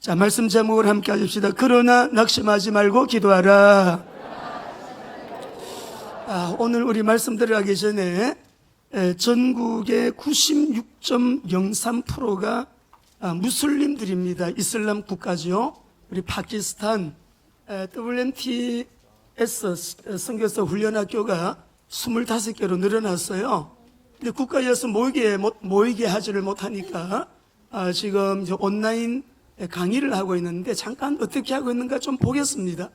자, 말씀 제목을 함께 하십시다. 그러나 낙심하지 말고 기도하라. 오늘 우리 말씀 들어가기 전에 전국의 96.03%가 무슬림들입니다. 이슬람 국가죠. 우리 파키스탄 WMTS 선교사 훈련학교가 25개로 늘어났어요. 근데 국가에서 모이게 하지를 못하니까 지금 이제 온라인 강의를 하고 있는데, 잠깐 어떻게 하고 있는가 좀 보겠습니다.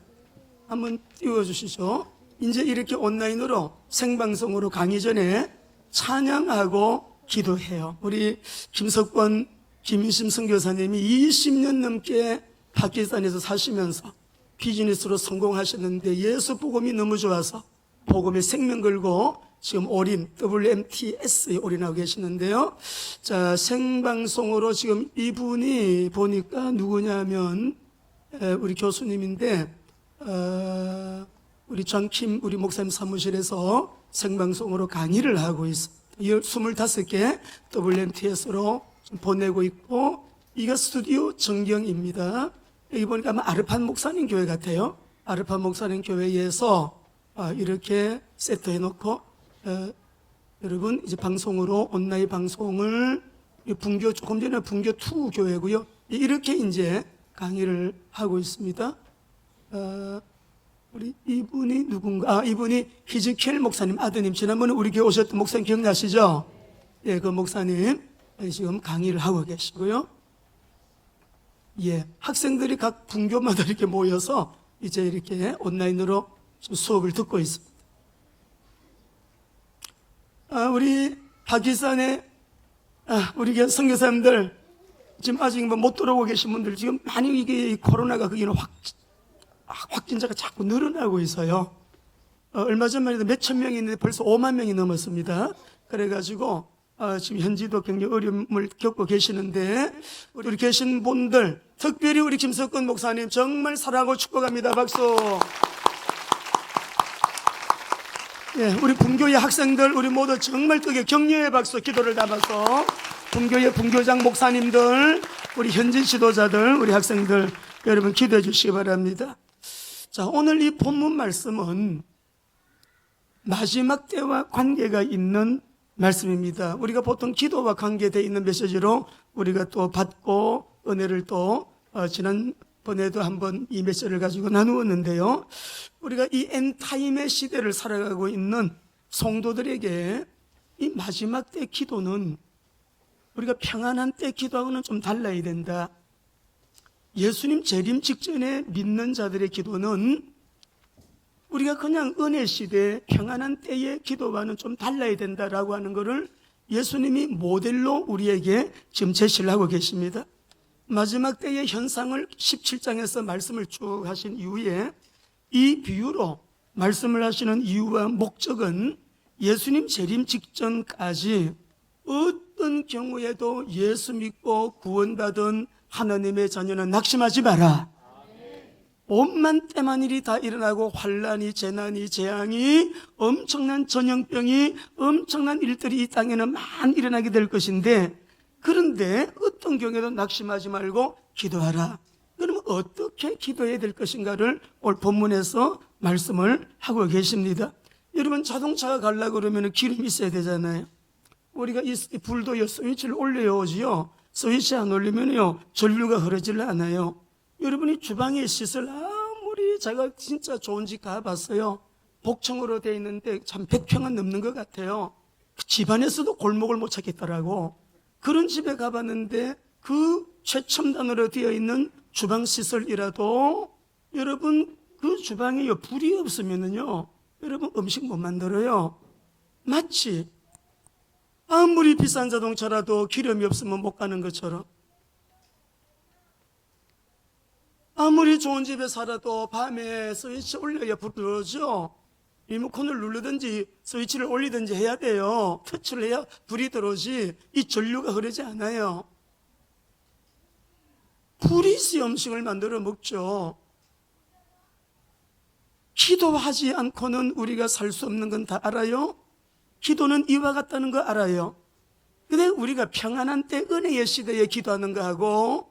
한번 띄워주시죠. 이제 이렇게 온라인으로 생방송으로 강의 전에 찬양하고 기도해요. 우리 김석권, 김인심 선교사님이 20년 넘게 파키스탄에서 사시면서 비즈니스로 성공하셨는데 예수 복음이 너무 좋아서 복음에 생명 걸고 지금 올인, WMTS에 올인하고 계시는데요. 자, 생방송으로 지금 이분이 보니까 누구냐면 우리 교수님인데 우리 장킴 우리 목사님 사무실에서 생방송으로 강의를 하고 있습니다. 25개 WMTS로 보내고 있고, 이거 스튜디오 전경입니다. 여기 보니까 아마 아르판 목사님 교회 같아요. 아르판 목사님 교회에서 이렇게 세트해 놓고 여러분 이제 방송으로 온라인 방송을 분교, 조금 전에 분교 2 교회고요. 이렇게 이제 강의를 하고 있습니다. 우리 이분이 누군가? 이분이 히즈켈 목사님 아드님, 지난번에 우리 교회 오셨던 목사님 기억나시죠? 예, 그 목사님 지금 강의를 하고 계시고요. 예, 학생들이 각 분교마다 이렇게 모여서 이제 이렇게 온라인으로 수업을 듣고 있습니다. 우리 파키스탄에 우리 선교사님들 지금 아직 못 들어오고 계신 분들, 지금 많이 이게 코로나가 거기는 확진자가 자꾸 늘어나고 있어요. 얼마 전만 해도 몇천 명이 있는데 벌써 5만 명이 넘었습니다. 그래가지고 지금 현지도 굉장히 어려움을 겪고 계시는데, 우리 계신 분들, 특별히 우리 김석권 목사님 정말 사랑하고 축복합니다. 박수. 예, 우리 분교회 학생들 우리 모두 정말 크게 격려의 박수, 기도를 담아서 분교회 분교장 목사님들, 우리 현지 지도자들, 우리 학생들 여러분 기도해 주시기 바랍니다. 자, 오늘 이 본문 말씀은 마지막 때와 관계가 있는 말씀입니다. 우리가 보통 기도와 관계되어 있는 메시지로 우리가 또 받고 은혜를 또 지난번에도 한번 이 메시지를 가지고 나누었는데요. 우리가 이 엔타임의 시대를 살아가고 있는 성도들에게 이 마지막 때 기도는 우리가 평안한 때 기도하고는 좀 달라야 된다. 예수님 재림 직전에 믿는 자들의 기도는 우리가 그냥 은혜 시대 평안한 때의 기도와는 좀 달라야 된다라고 하는 것을 예수님이 모델로 우리에게 지금 제시를 하고 계십니다. 마지막 때의 현상을 17장에서 말씀을 쭉 하신 이후에 이 비유로 말씀을 하시는 이유와 목적은 예수님 재림 직전까지 어떤 경우에도 예수 믿고 구원받은 하나님의 자녀는 낙심하지 마라. 온만 때만 일이 다 일어나고 환란이, 재난이, 재앙이, 엄청난 전염병이, 엄청난 일들이 이 땅에는 많이 일어나게 될 것인데, 그런데 어떤 경우에도 낙심하지 말고 기도하라. 그러면 어떻게 기도해야 될 것인가를 오늘 본문에서 말씀을 하고 계십니다. 여러분, 자동차가 가려고 그러면 기름이 있어야 되잖아요. 우리가 이 불도 스위치를 올려오지요. 스위치 안 올리면요 전류가 흐르질 않아요. 여러분이 주방에 시설 아무리 제가 진짜 좋은 집 가봤어요. 복층으로 되어 있는데 참 100평은 넘는 것 같아요. 그 집안에서도 골목을 못 찾겠더라고. 그런 집에 가봤는데 그 최첨단으로 되어 있는 주방 시설이라도 여러분 그 주방에 불이 없으면은요 여러분 음식 못 만들어요. 마치 아무리 비싼 자동차라도 기름이 없으면 못 가는 것처럼, 아무리 좋은 집에 살아도 밤에 스위치 올려야 불 들어오죠. 리모컨을 누르든지 스위치를 올리든지 해야 돼요. 터치를 해야 불이 들어오지 이 전류가 흐르지 않아요. 불이 있어야 음식을 만들어 먹죠. 기도하지 않고는 우리가 살 수 없는 건 다 알아요. 기도는 이와 같다는 거 알아요. 근데 우리가 평안한 때 은혜의 시대에 기도하는 거하고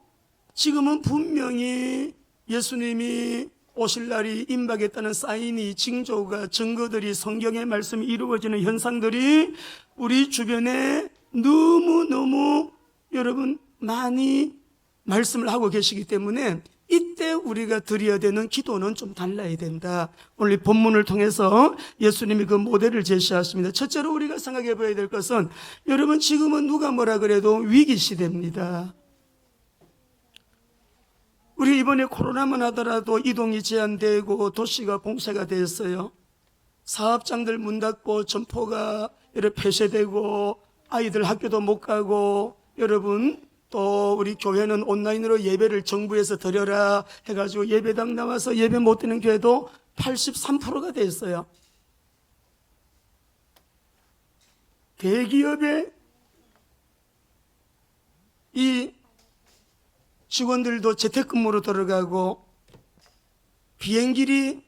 지금은 분명히 예수님이 오실 날이 임박했다는 사인이, 징조가, 증거들이, 성경의 말씀이 이루어지는 현상들이 우리 주변에 너무너무 여러분 많이 말씀을 하고 계시기 때문에 이때 우리가 드려야 되는 기도는 좀 달라야 된다. 오늘 이 본문을 통해서 예수님이 그 모델을 제시하십니다. 첫째로 우리가 생각해 봐야 될 것은, 여러분 지금은 누가 뭐라 그래도 위기 시대입니다. 우리 이번에 코로나만 하더라도 이동이 제한되고 도시가 봉쇄가 됐어요. 사업장들 문 닫고 점포가 이렇게 폐쇄되고 아이들 학교도 못 가고, 여러분 또 우리 교회는 온라인으로 예배를 정부에서 드려라 해가지고 예배당 나와서 예배 못 드는 교회도 83%가 됐어요. 대기업의 이 직원들도 재택근무로 들어가고, 비행길이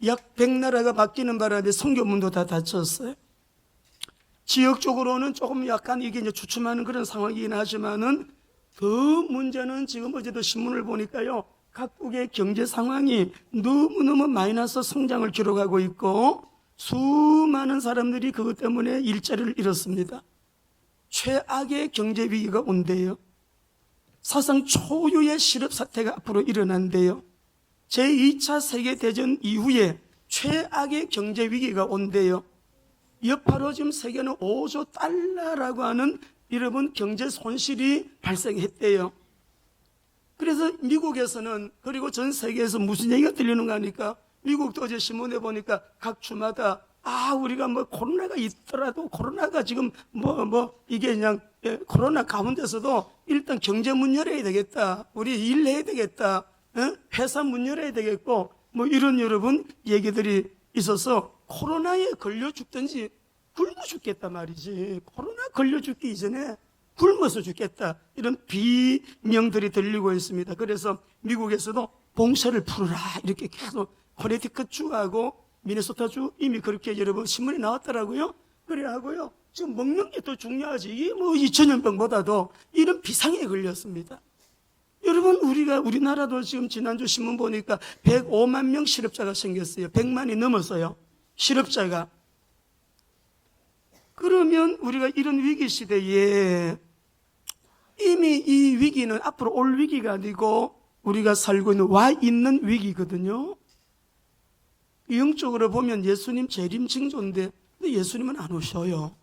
약 100나라가 바뀌는 바람에 선교문도 다 닫혔어요. 지역적으로는 조금 약간 이게 이제 주춤하는 그런 상황이긴 하지만은, 더 문제는 지금 어제도 신문을 보니까요, 각국의 경제 상황이 너무너무 마이너스 성장을 기록하고 있고, 수많은 사람들이 그것 때문에 일자리를 잃었습니다. 최악의 경제 위기가 온대요. 사상 초유의 실업 사태가 앞으로 일어난대요. 제2차 세계대전 이후에 최악의 경제 위기가 온대요. 여파로 지금 세계는 5조 달러라고 하는 여러분 경제 손실이 발생했대요. 그래서 미국에서는, 그리고 전 세계에서 무슨 얘기가 들리는가 하니까, 미국도 어제 신문에 보니까 각 주마다 우리가 뭐 코로나가 있더라도, 코로나가 지금 이게 그냥 코로나 가운데서도 일단 경제 문 열어야 되겠다, 우리 일해야 되겠다, 회사 문 열어야 되겠고, 뭐 이런 여러분 얘기들이 있어서 코로나에 걸려 죽든지 굶어 죽겠다 말이지, 코로나 걸려 죽기 이전에 굶어서 죽겠다, 이런 비명들이 들리고 있습니다. 그래서 미국에서도 봉쇄를 풀어라 이렇게 계속, 코네티컷 주하고 미네소타주 이미 그렇게 여러분 신문이 나왔더라고요. 그래 하고요, 지금 먹는 게 더 중요하지, 이게 뭐 2000년병보다도 이런 비상에 걸렸습니다. 여러분 우리나라도 지금 지난주 신문 보니까 105만 명 실업자가 생겼어요. 100만이 넘었어요, 실업자가. 그러면 우리가 이런 위기 시대에 이미 이 위기는 앞으로 올 위기가 아니고 우리가 살고 있는 와 있는 위기거든요. 영적으로 보면 예수님 재림 징조인데, 근데 예수님은 안 오셔요.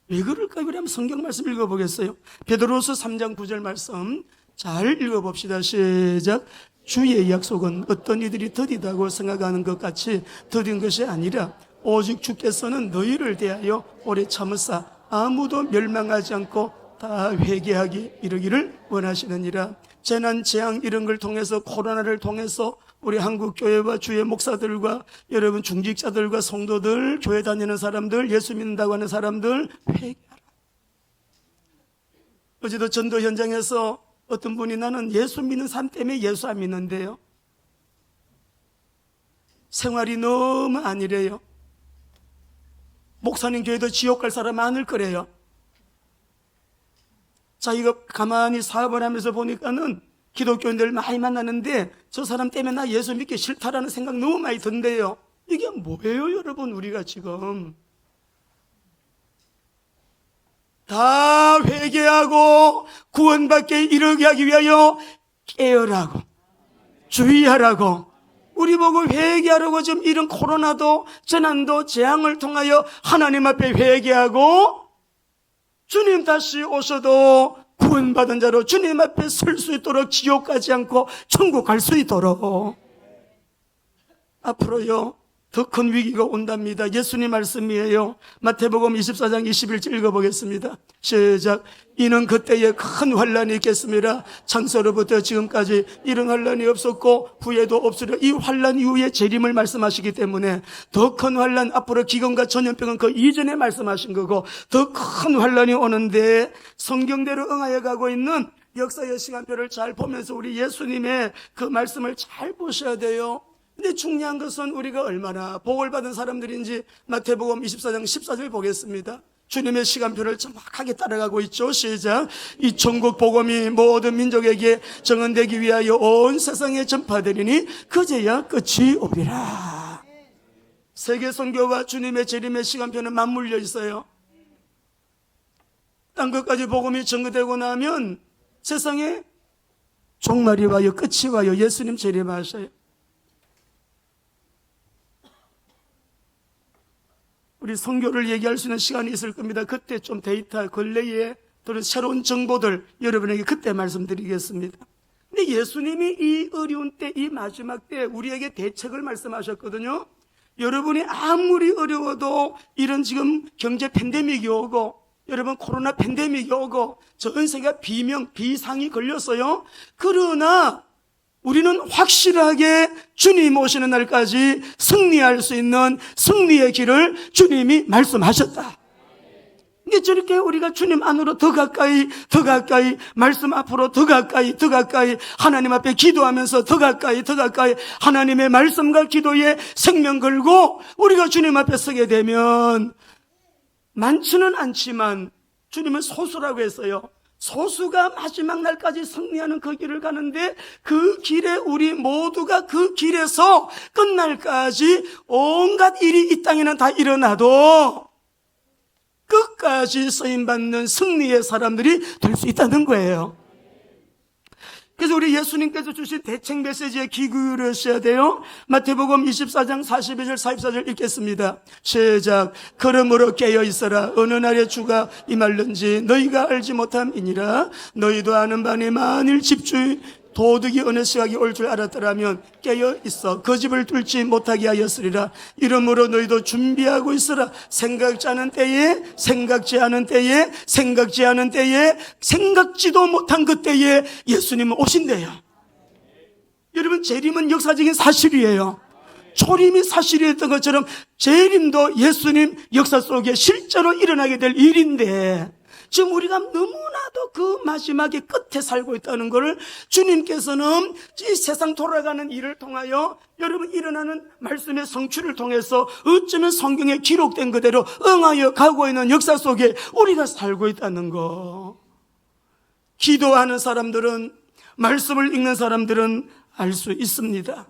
왜 그럴까요? 그러면 성경 말씀 읽어보겠어요. 베드로서 3장 9절 말씀 잘 읽어봅시다. 시작. 주의 약속은 어떤 이들이 더디다고 생각하는 것 같이 더딘 것이 아니라, 오직 주께서는 너희를 대하여 오래 참으사 아무도 멸망하지 않고 다 회개하기 이르기를 원하시느니라. 재난, 재앙 이런 걸 통해서, 코로나를 통해서 우리 한국 교회와 주의 목사들과 여러분 중직자들과 성도들, 교회 다니는 사람들, 예수 믿는다고 하는 사람들 회개하라. 어제도 전도 현장에서 어떤 분이, 나는 예수 믿는 삶 때문에 예수 안 믿는데요, 생활이 너무 아니래요. 목사님 교회도 지옥 갈 사람 많을 거래요. 자, 이거 가만히 사업을 하면서 보니까는 기독교인들 많이 만나는데, 저 사람 때문에 나 예수 믿기 싫다라는 생각 너무 많이 든대요. 이게 뭐예요, 여러분? 우리가 지금 다 회개하고 구원받게 이르게 하기 위하여 깨어라고, 주의하라고, 우리 보고 회개하라고. 지금 이런 코로나도, 재난도, 재앙을 통하여 하나님 앞에 회개하고, 주님 다시 오셔도 구원받은 자로 주님 앞에 설 수 있도록, 지옥 가지 않고 천국 갈 수 있도록. 앞으로요 더 큰 위기가 온답니다. 예수님 말씀이에요. 마태복음 24장 21절 읽어보겠습니다. 시작. 이는 그때에 큰 환란이 있겠습니다. 창세로부터 지금까지 이런 환란이 없었고 후에도 없으리라. 이 환란 이후에 재림을 말씀하시기 때문에 더 큰 환란, 앞으로 기근과 전염병은 그 이전에 말씀하신 거고, 더 큰 환란이 오는데 성경대로 응하여 가고 있는 역사의 시간표를 잘 보면서 우리 예수님의 그 말씀을 잘 보셔야 돼요. 근데 중요한 것은 우리가 얼마나 복을 받은 사람들인지 마태복음 24장 14절 보겠습니다. 주님의 시간표를 정확하게 따라가고 있죠. 시작. 이 천국 복음이 모든 민족에게 정언되기 위하여 온 세상에 전파되리니 그제야 끝이 오리라. 세계 선교와 주님의 재림의 시간표는 맞물려 있어요. 땅 끝까지 복음이 전거되고 나면 세상에 종말이 와요. 끝이 와요. 예수님 재림하셔요. 우리 선교를 얘기할 수 있는 시간이 있을 겁니다. 그때 좀 데이터 근래에 또는 새로운 정보들 여러분에게 그때 말씀드리겠습니다. 근데 예수님이 이 어려운 때, 이 마지막 때 우리에게 대책을 말씀하셨거든요. 여러분이 아무리 어려워도 이런 지금 경제 팬데믹이 오고 여러분 코로나 팬데믹이 오고 전 세계가 비상이 걸렸어요. 그러나 우리는 확실하게 주님 오시는 날까지 승리할 수 있는 승리의 길을 주님이 말씀하셨다. 이게 저렇게 우리가 주님 안으로 더 가까이 말씀 앞으로 더 가까이 하나님 앞에 기도하면서 더 가까이 하나님의 말씀과 기도에 생명 걸고 우리가 주님 앞에 서게 되면 많지는 않지만 주님은 소수라고 했어요. 소수가 마지막 날까지 승리하는 그 길을 가는데 그 길에 우리 모두가 그 길에서 끝날까지 온갖 일이 이 땅에는 다 일어나도 끝까지 쓰임받는 승리의 사람들이 될 수 있다는 거예요. 그래서 우리 예수님께서 주신 대책 메시지에 귀 기울여셔야 돼요. 마태복음 24장 42절 44절 읽겠습니다. 시작. 그러므로 깨어있어라. 어느 날에 주가 임할는지 너희가 알지 못함이니라. 너희도 아는 바니 만일 집주인 도둑이 어느 시각이 올 줄 알았더라면 깨어있어 그 집을 뚫지 못하게 하였으리라. 이러므로 너희도 준비하고 있어라. 생각지 않은 때에 생각지도 못한 그때에 예수님은 오신대요. 여러분 재림은 역사적인 사실이에요. 초림이 사실이었던 것처럼 재림도 예수님 역사 속에 실제로 일어나게 될 일인데 지금 우리가 너무나도 그 마지막에 끝에 살고 있다는 것을 주님께서는 이 세상 돌아가는 일을 통하여 여러분 일어나는 말씀의 성취를 통해서 어쩌면 성경에 기록된 그대로 응하여 가고 있는 역사 속에 우리가 살고 있다는 거. 기도하는 사람들은, 말씀을 읽는 사람들은 알 수 있습니다.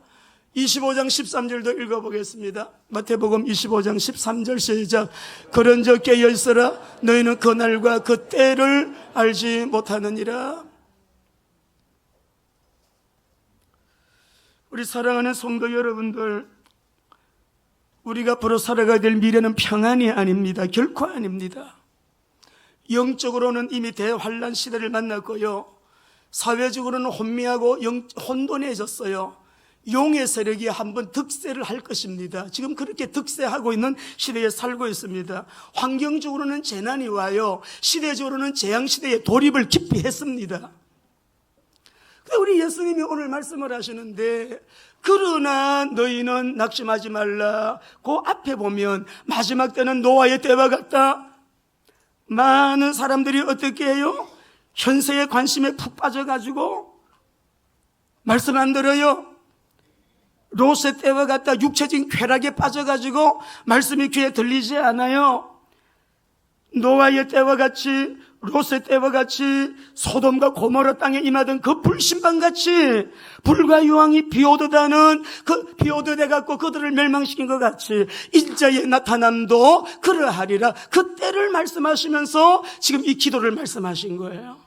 25장 13절도 읽어보겠습니다. 마태복음 25장 13절 시작. 그런즉 깨어있어라. 너희는 그 날과 그 때를 알지 못하느니라. 우리 사랑하는 성도 여러분들, 우리가 앞으로 살아가야 될 미래는 평안이 아닙니다. 결코 아닙니다. 영적으로는 이미 대환란 시대를 만났고요, 사회적으로는 혼미하고 혼돈해졌어요. 용의 세력이 한번 득세를 할 것입니다. 지금 그렇게 득세하고 있는 시대에 살고 있습니다. 환경적으로는 재난이 와요. 시대적으로는 재앙시대에 돌입을 깊이 했습니다. 우리 예수님이 오늘 말씀을 하시는데 그러나 너희는 낙심하지 말라. 그 앞에 보면 마지막 때는 노아의 때와 같다. 많은 사람들이 어떻게 해요? 현세의 관심에 푹 빠져가지고 말씀 안 들어요. 롯의 때와 같다. 육체적인 쾌락에 빠져가지고 말씀이 귀에 들리지 않아요. 노아의 때와 같이, 롯의 때와 같이, 소돔과 고모라 땅에 임하던 그 불신방같이 불과 유황이 비오듯하는 그 비오듯해갖고 그들을 멸망시킨 것 같이 인자의 나타남도 그러하리라. 그 때를 말씀하시면서 지금 이 기도를 말씀하신 거예요.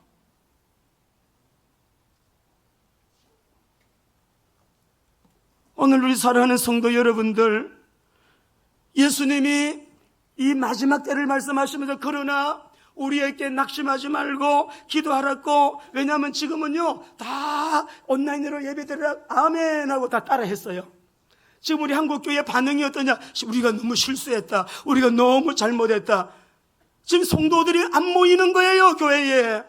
오늘 우리 사랑하는 성도 여러분들, 예수님이 이 마지막 때를 말씀하시면서 그러나 우리에게 낙심하지 말고 기도하라고. 왜냐하면 지금은요 다 온라인으로 예배드리라 아멘 하고 다 따라 했어요. 지금 우리 한국교회 반응이 어떠냐? 우리가 너무 실수했다, 우리가 너무 잘못했다. 지금 성도들이 안 모이는 거예요. 교회에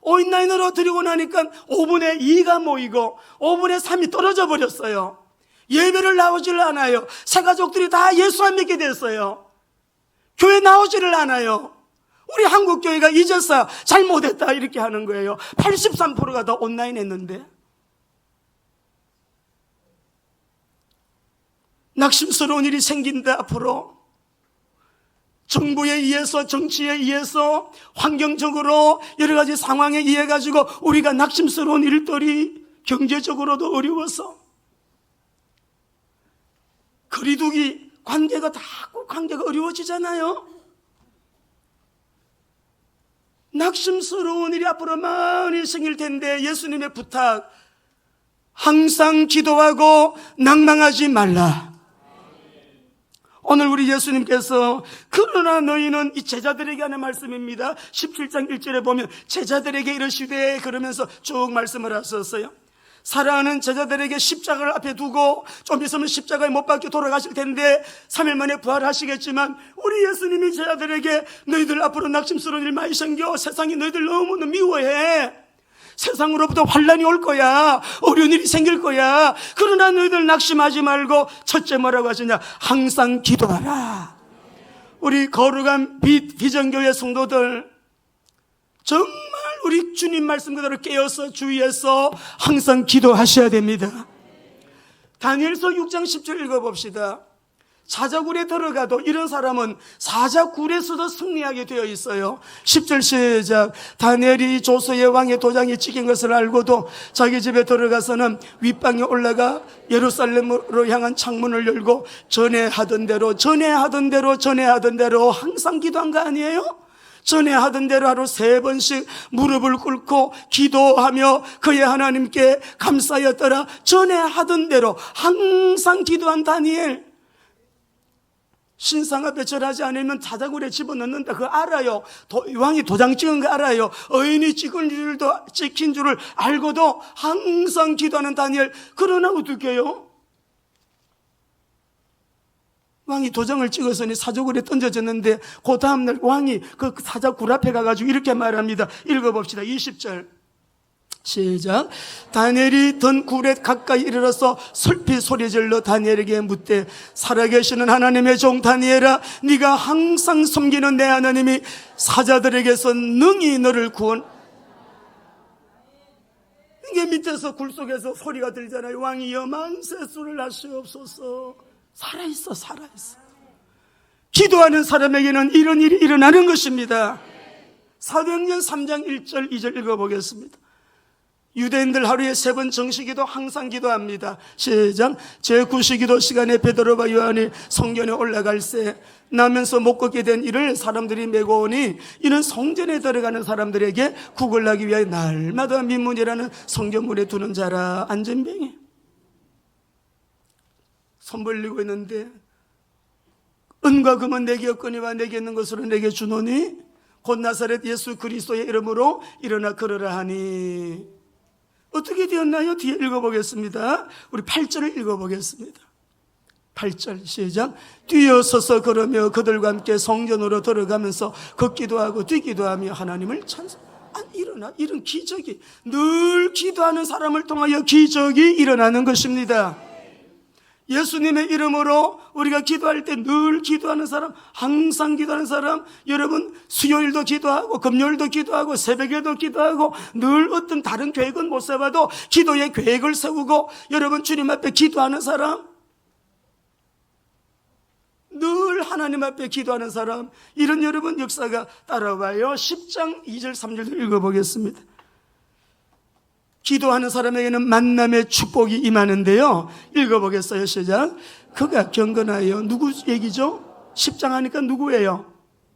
온라인으로 드리고 나니까 5분의 2가 모이고 5분의 3이 떨어져 버렸어요. 예배를 나오질 않아요. 새가족들이 다 예수 안 믿게 됐어요. 교회 나오지를 않아요. 우리 한국교회가 잊었어, 잘못했다 이렇게 하는 거예요. 83%가 다 온라인 했는데. 낙심스러운 일이 생긴다. 앞으로 정부에 의해서, 정치에 의해서, 환경적으로 여러 가지 상황에 의해 가지고 우리가 낙심스러운 일들이 경제적으로도 어려워서 거리두기, 관계가 자꾸 관계가 어려워지잖아요. 낙심스러운 일이 앞으로 많이 생길 텐데 예수님의 부탁, 항상 기도하고 낭망하지 말라. 오늘 우리 예수님께서 그러나 너희는, 이 제자들에게 하는 말씀입니다. 17장 1절에 보면 제자들에게 이르시되, 그러면서 쭉 말씀을 하셨어요. 사랑하는 제자들에게 십자가를 앞에 두고 좀 있으면 십자가에 못 박혀 돌아가실 텐데 3일 만에 부활하시겠지만, 우리 예수님이 제자들에게 너희들 앞으로 낙심스러운 일 많이 생겨. 세상이 너희들 너무 미워해. 세상으로부터 환란이 올 거야. 어려운 일이 생길 거야. 그러나 너희들 낙심하지 말고, 첫째 뭐라고 하시냐? 항상 기도하라. 우리 거룩한 비전교회 성도들, 정말 우리 주님 말씀 그대로 깨어서 주위에서 항상 기도하셔야 됩니다. 다니엘서 6장 10절 읽어봅시다. 사자굴에 들어가도 이런 사람은 사자굴에서도 승리하게 되어 있어요. 10절 시작. 다니엘이 조서의 왕의 도장이 찍힌 것을 알고도 자기 집에 들어가서는 윗방에 올라가 예루살렘으로 향한 창문을 열고 전에 하던 대로 항상 기도한 거 아니에요? 전에 하던 대로 하루 3번씩 무릎을 꿇고 기도하며 그의 하나님께 감사였더라. 전에 하던 대로 항상 기도한 다니엘. 신상 앞에 절하지 않으면 사자굴에 집어넣는다. 그거 알아요. 왕이 도장 찍은 거 알아요. 의인이 찍힌 줄을 알고도 항상 기도하는 다니엘. 그러나 어떻게 해요? 왕이 도장을 찍었으니 사자굴에 던져졌는데 그 다음날 왕이 그 사자굴 앞에 가가지고 이렇게 말합니다. 읽어봅시다. 20절 시작. 다니엘이 던 굴에 가까이 이르러서 슬피 소리질러 다니엘에게 묻되, 살아계시는 하나님의 종 다니엘아, 네가 항상 섬기는 내 하나님이 사자들에게서 능히 너를 구원. 이게 밑에서 굴 속에서 소리가 들잖아요. 왕이여 만세수를 하시옵소서. 살아있어. 기도하는 사람에게는 이런 일이 일어나는 것입니다. 사도행전 3장 1절 2절 읽어보겠습니다. 유대인들 하루에 3번 정시기도 항상 기도합니다. 시작. 제9시기도 시간에 베드로와 요한이 성전에 올라갈새 나면서 못 걷게 된 이를 사람들이 메고 오니, 이는 성전에 들어가는 사람들에게 구걸하기 위하여 날마다 민문이라는 성전문에 두는 자라. 안전병이 손 벌리고 있는데, 은과 금은 내게 없거니와 내게 있는 것으로 내게 주노니 곧 나사렛 예수 그리스도의 이름으로 일어나 걸으라 하니. 어떻게 되었나요? 뒤에 읽어보겠습니다. 우리 8절을 읽어보겠습니다. 8절 시작. 뛰어서서 걸으며 그들과 함께 성전으로 들어가면서 걷기도 하고 뛰기도 하며 하나님을 찬송. 일어나, 이런 기적이, 늘 기도하는 사람을 통하여 기적이 일어나는 것입니다. 예수님의 이름으로 우리가 기도할 때 늘 기도하는 사람, 항상 기도하는 사람, 여러분 수요일도 기도하고 금요일도 기도하고 새벽에도 기도하고 늘 어떤 다른 계획은 못 세워도 기도의 계획을 세우고 여러분 주님 앞에 기도하는 사람, 늘 하나님 앞에 기도하는 사람, 이런 여러분 역사가 따라와요. 10장 2절 3절 읽어보겠습니다. 기도하는 사람에게는 만남의 축복이 임하는데요. 읽어보겠어요. 시작. 그가 경건하여, 누구 얘기죠? 10장 하니까 누구예요?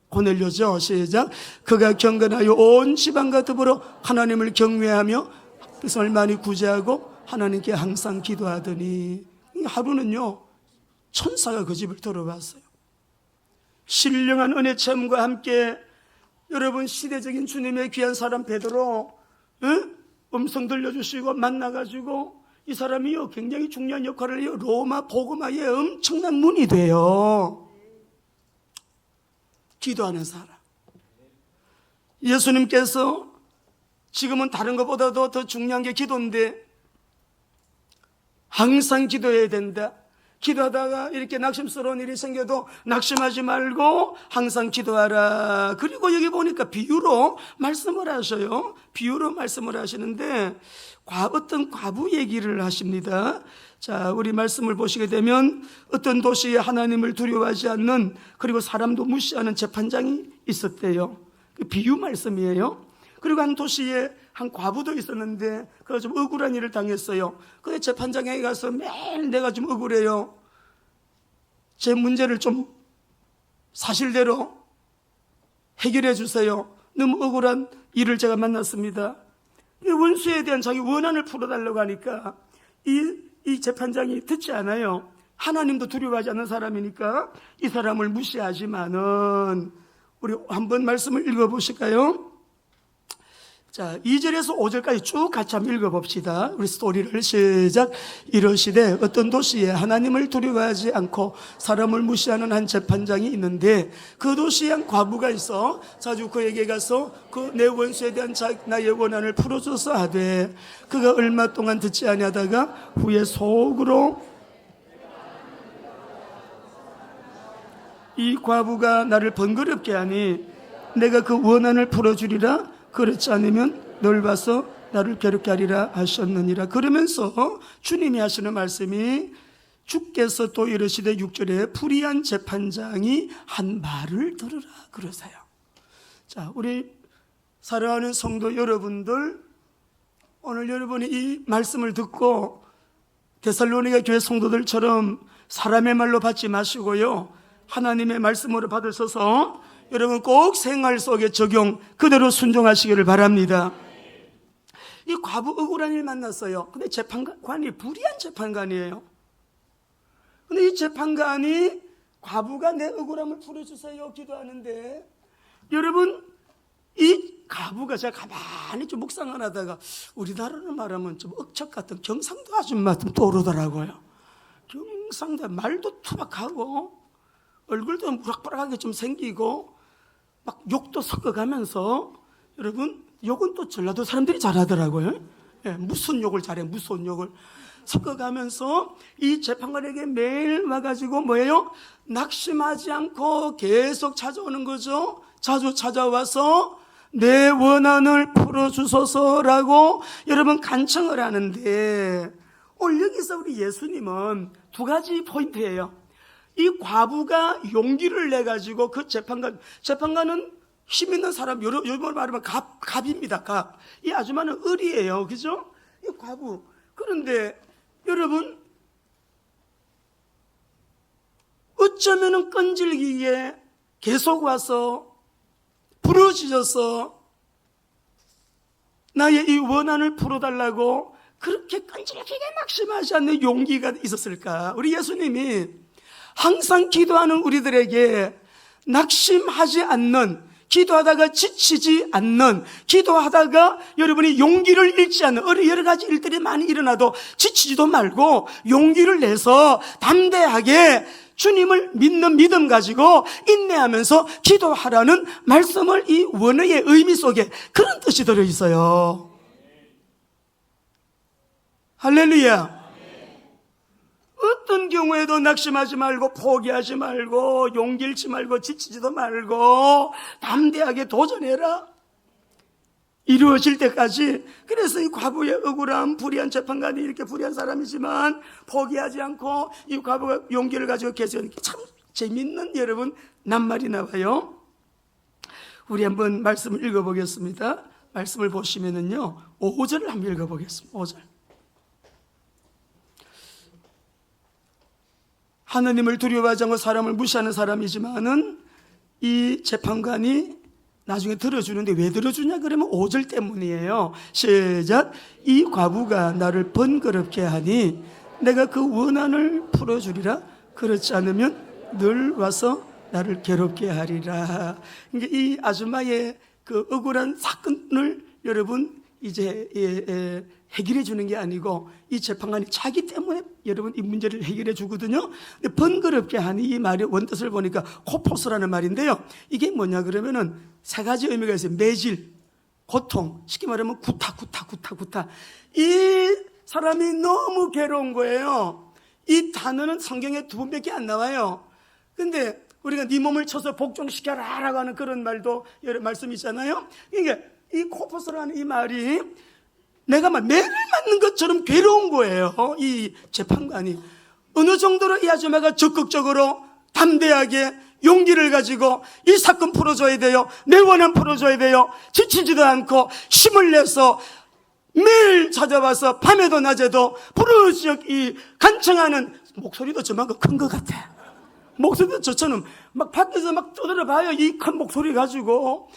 고넬료죠. 시작. 그가 경건하여 온 지방과 더불어 하나님을 경외하며 백성을 많이 구제하고 하나님께 항상 기도하더니, 하루는요 천사가 그 집을 들어왔어요. 신령한 은혜 체험과 함께 여러분 시대적인 주님의 귀한 사람 베드로 음성 들려주시고 만나가지고 이 사람이요 굉장히 중요한 역할을 해요. 로마 복음화에 엄청난 문이 돼요. 기도하는 사람. 예수님께서 지금은 다른 것보다도 더 중요한 게 기도인데 항상 기도해야 된다. 기도하다가 이렇게 낙심스러운 일이 생겨도 낙심하지 말고 항상 기도하라. 그리고 여기 보니까 비유로 말씀을 하셔요. 비유로 말씀을 하시는데 어떤 과부 얘기를 하십니다. 자, 우리 말씀을 보시게 되면 어떤 도시에 하나님을 두려워하지 않는, 그리고 사람도 무시하는 재판장이 있었대요. 비유 말씀이에요. 그리고 한 도시에 한 과부도 있었는데 그가 좀 억울한 일을 당했어요. 근데 재판장에 가서 매일 내가 좀 억울해요, 제 문제를 좀 사실대로 해결해 주세요, 너무 억울한 일을 제가 만났습니다. 원수에 대한 자기 원한을 풀어달라고 하니까 이 재판장이 듣지 않아요. 하나님도 두려워하지 않는 사람이니까 이 사람을 무시하지만은, 우리 한번 말씀을 읽어보실까요? 자, 2절에서 5절까지 쭉 같이 한번 읽어봅시다. 우리 스토리를 시작. 이러시되 어떤 도시에 하나님을 두려워하지 않고 사람을 무시하는 한 재판장이 있는데, 그 도시에 한 과부가 있어 자주 그에게 가서 그 내 원수에 대한 나의 원한을 풀어줘서 하되, 그가 얼마 동안 듣지 아니하다가 후에 속으로 이 과부가 나를 번거롭게 하니 내가 그 원한을 풀어주리라. 그렇지 않으면 널 봐서 나를 괴롭게 하리라 하셨느니라. 그러면서 주님이 하시는 말씀이, 주께서 또 이르시되 6절에 불의한 재판장이 한 말을 들으라 그러세요. 자, 우리 사랑하는 성도 여러분들, 오늘 여러분이 이 말씀을 듣고 데살로니가 교회 성도들처럼 사람의 말로 받지 마시고요, 하나님의 말씀으로 받으셔서 여러분 꼭 생활 속에 적용, 그대로 순종하시기를 바랍니다. 이 과부 억울한 일 만났어요. 근데 재판관이 불의한 재판관이에요. 근데 이 재판관이 과부가 내 억울함을 풀어주세요 기도하는데, 여러분 이 과부가, 제가 가만히 좀 묵상을 하다가 우리나라로 말하면 좀 억척 같은 경상도 아줌마 좀 떠오르더라고요. 경상도 말도 투박하고 얼굴도 무락부락하게 좀 생기고 막 욕도 섞어가면서, 여러분 욕은 또 전라도 사람들이 잘하더라고요. 예, 무슨 욕을 잘해, 무슨 욕을 섞어가면서 이 재판관에게 매일 와가지고 뭐예요? 낙심하지 않고 계속 찾아오는 거죠. 자주 찾아와서 내 원한을 풀어주소서라고 여러분 간청을 하는데, 오늘 여기서 우리 예수님은 두 가지 포인트예요. 이 과부가 용기를 내가지고 그 재판관은 힘 있는 사람, 요즘으로 말하면 갑입니다, 갑. 이 아줌마는 을이에요, 그죠? 이 과부. 그런데 여러분, 어쩌면은 끈질기게 계속 와서 부르짖어서 나의 이 원한을 풀어달라고 그렇게 끈질기게 낙심하지 않는 용기가 있었을까? 우리 예수님이 항상 기도하는 우리들에게 낙심하지 않는, 기도하다가 지치지 않는, 기도하다가 여러분이 용기를 잃지 않는, 여러 가지 일들이 많이 일어나도 지치지도 말고 용기를 내서 담대하게 주님을 믿는 믿음 가지고 인내하면서 기도하라는 말씀을, 이 원어의 의미 속에 그런 뜻이 들어있어요. 할렐루야. 어떤 경우에도 낙심하지 말고 포기하지 말고 용기 잃지 말고 지치지도 말고 담대하게 도전해라, 이루어질 때까지. 그래서 이 과부의 억울함, 불의한 재판관이 이렇게 불의한 사람이지만 포기하지 않고 이 과부가 용기를 가지고 계속, 참 재밌는 여러분 낱말이 나와요. 우리 한번 말씀을 읽어보겠습니다. 말씀을 보시면은요 5절을 한번 읽어보겠습니다. 5절. 하나님을 두려워하지 않고 사람을 무시하는 사람이지만은 이 재판관이 나중에 들어주는데, 왜 들어주냐 그러면 5절 때문이에요. 시작. 이 과부가 나를 번거롭게 하니 내가 그 원한을 풀어주리라. 그렇지 않으면 늘 와서 나를 괴롭게 하리라. 그러니까 이 아줌마의 그 억울한 사건을 여러분 이제 해결해 주는 게 아니고, 이 재판관이 자기 때문에 여러분 이 문제를 해결해 주거든요. 근데 번거롭게 하니, 이 말의 원뜻을 보니까 코포스라는 말인데요, 이게 뭐냐 그러면은 세 가지 의미가 있어요. 매질, 고통, 쉽게 말하면 구타. 이 사람이 너무 괴로운 거예요. 이 단어는 성경에 2번밖에 안 나와요. 근데 우리가 네 몸을 쳐서 복종시켜라 라고 하는 그런 말도 여러 말씀이 있잖아요. 그러니까 이 코퍼스라는 이 말이 내가 막 매를 맞는 것처럼 괴로운 거예요. 이 재판관이 어느 정도로 이 아줌마가 적극적으로 담대하게 용기를 가지고 이 사건 풀어줘야 돼요, 내 원한 풀어줘야 돼요, 지치지도 않고 힘을 내서 매일 찾아와서 밤에도 낮에도 부르짖 이 간청하는 목소리도 저만큼 큰 것 같아. 목소리도 저처럼 막 밖에서 막 떠들어봐요. 이 큰 목소리 가지고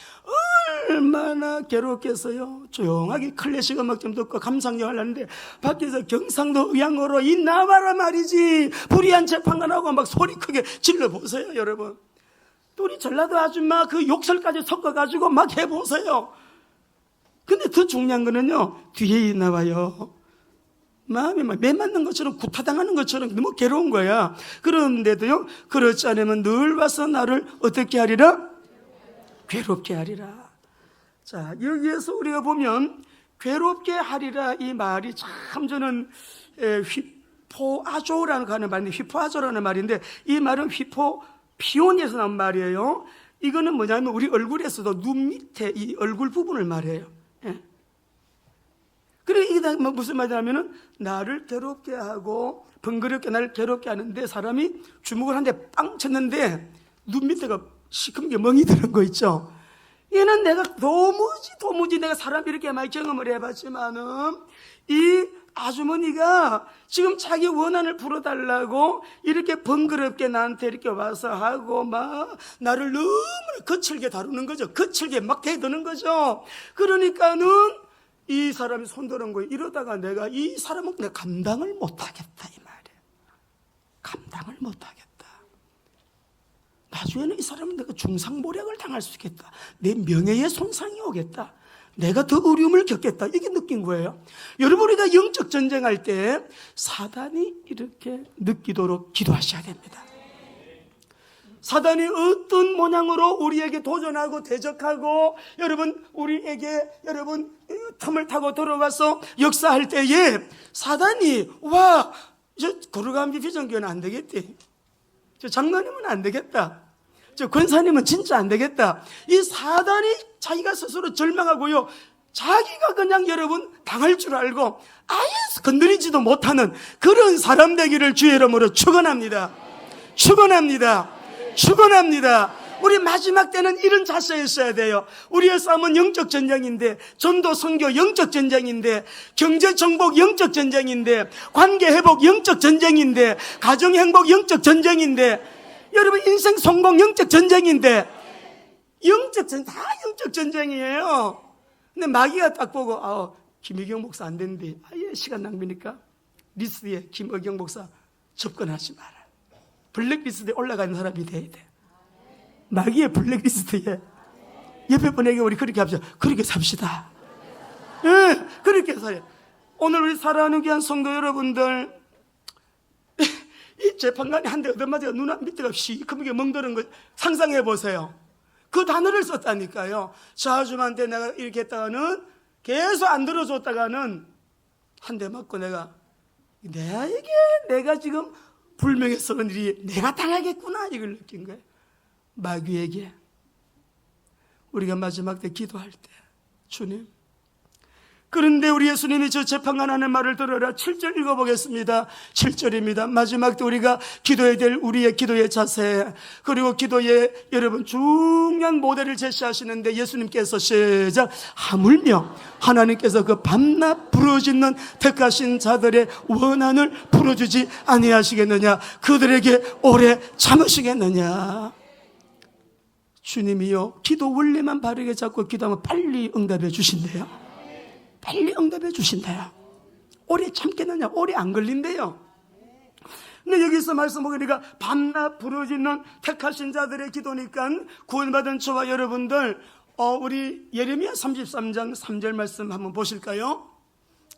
얼마나 괴롭겠어요. 조용하게 클래식 음악 좀 듣고 감상여행을 하는데 밖에서 경상도 의향으로 이 나와라 말이지 불의한 재판관하고 막 소리 크게 질러보세요. 여러분, 또 우리 전라도 아줌마 그 욕설까지 섞어가지고 막 해보세요. 근데 더 중요한 거는요, 뒤에 나와요. 마음이 막 매 맞는 것처럼 구타당하는 것처럼 너무 괴로운 거야. 그런데도요, 그렇지 않으면 늘 와서 나를 어떻게 하리라? 괴롭게 하리라. 자, 여기에서 우리가 보면 괴롭게 하리라 이 말이 참 저는 휘포아조라는 하는 말인데, 휘포아조라는 말인데 이 말은 휘포피온에서 나온 말이에요. 이거는 뭐냐면 우리 얼굴에서도 눈 밑에 이 얼굴 부분을 말해요. 예. 그래, 이게 다 무슨 말이냐면은 나를 괴롭게 하고 번거롭게 나를 괴롭게 하는데 사람이 주먹을 한 대 빵 쳤는데 눈 밑에가 시커멓게 멍이 드는 거 있죠. 얘는 내가 도무지 내가 사람 이렇게 많이 경험을 해봤지만은 이 아주머니가 지금 자기 원한을 풀어달라고 이렇게 번거롭게 나한테 이렇게 와서 하고 막 나를 너무 거칠게 다루는 거죠. 거칠게 막 대드는 거죠. 그러니까는 이 사람이 손드는 거예요. 이러다가 내가 이 사람은 내가 감당을 못하겠다 이 말이에요. 감당을 못하겠다. 나중에는 이 사람은 내가 중상모략을 당할 수 있겠다. 내 명예에 손상이 오겠다. 내가 더 어려움을 겪겠다. 이게 느낀 거예요. 여러분, 우리가 영적 전쟁할 때 사단이 이렇게 느끼도록 기도하셔야 됩니다. 사단이 어떤 모양으로 우리에게 도전하고 대적하고 우리에게 틈을 타고 들어와서 역사할 때에 사단이 와, 저 거룩한 비전교회는 안 되겠지, 저 장로님은 안 되겠다, 저 권사님은 진짜 안 되겠다, 이 사단이 자기가 스스로 절망하고요, 자기가 그냥 당할 줄 알고 아예 건드리지도 못하는 그런 사람 되기를 주의 이름으로 축원합니다. 축원합니다. 축원합니다. 우리 마지막 때는 이런 자세에 있어야 돼요. 우리의 싸움은 영적 전쟁인데, 전도 선교 영적 전쟁인데, 경제 정복 영적 전쟁인데, 관계 회복 영적 전쟁인데, 가정 행복 영적 전쟁인데, 여러분 인생 성공 영적 전쟁인데, 다 영적 전쟁이에요. 근데 마귀가 딱 보고 김의경 목사 안 되는데 아예 시간 낭비니까 리스트에 김의경 목사 접근하지 마라. 블랙리스트에 올라가는 사람이 돼야 돼. 마귀의 블랙리스트에. 옆에 분에게 우리 그렇게 합시다. 그렇게 삽시다. 네, 그렇게 살아요. 오늘 우리 사랑하는 귀한 성도 여러분들, 이 재판관이 한 대 얻어맞아가 눈 밑에가 시커멓게 멍드는 거 상상해 보세요. 그 단어를 썼다니까요. 저 아줌마한테 내가 이렇게 했다가는 계속 안 들어줬다가는 한 대 맞고 내가 지금 불명예스러운 일이 내가 당하겠구나 이걸 느낀 거예요. 마귀에게. 우리가 마지막 때 기도할 때 주님, 그런데 우리 예수님이 저 재판관 하는 말을 들어라. 7절 읽어보겠습니다. 7절입니다. 마지막 때 우리가 기도해야 될 우리의 기도의 자세, 그리고 기도의 여러분 중요한 모델을 제시하시는데 예수님께서 시작. 하물며 하나님께서 그 밤낮 부르짖는 택하신 자들의 원한을 풀어주지 아니하시겠느냐, 그들에게 오래 참으시겠느냐. 주님이요, 기도 원리만 바르게 잡고 기도하면 빨리 응답해 주신대요. 빨리 응답해 주신대요. 오래 참겠느냐? 오래 안 걸린대요. 근데 여기서 말씀 보니까 밤낮 부르짖는 택하신 자들의 기도니까 구원받은 저와 여러분들, 우리 예레미야 33장 3절 말씀 한번 보실까요?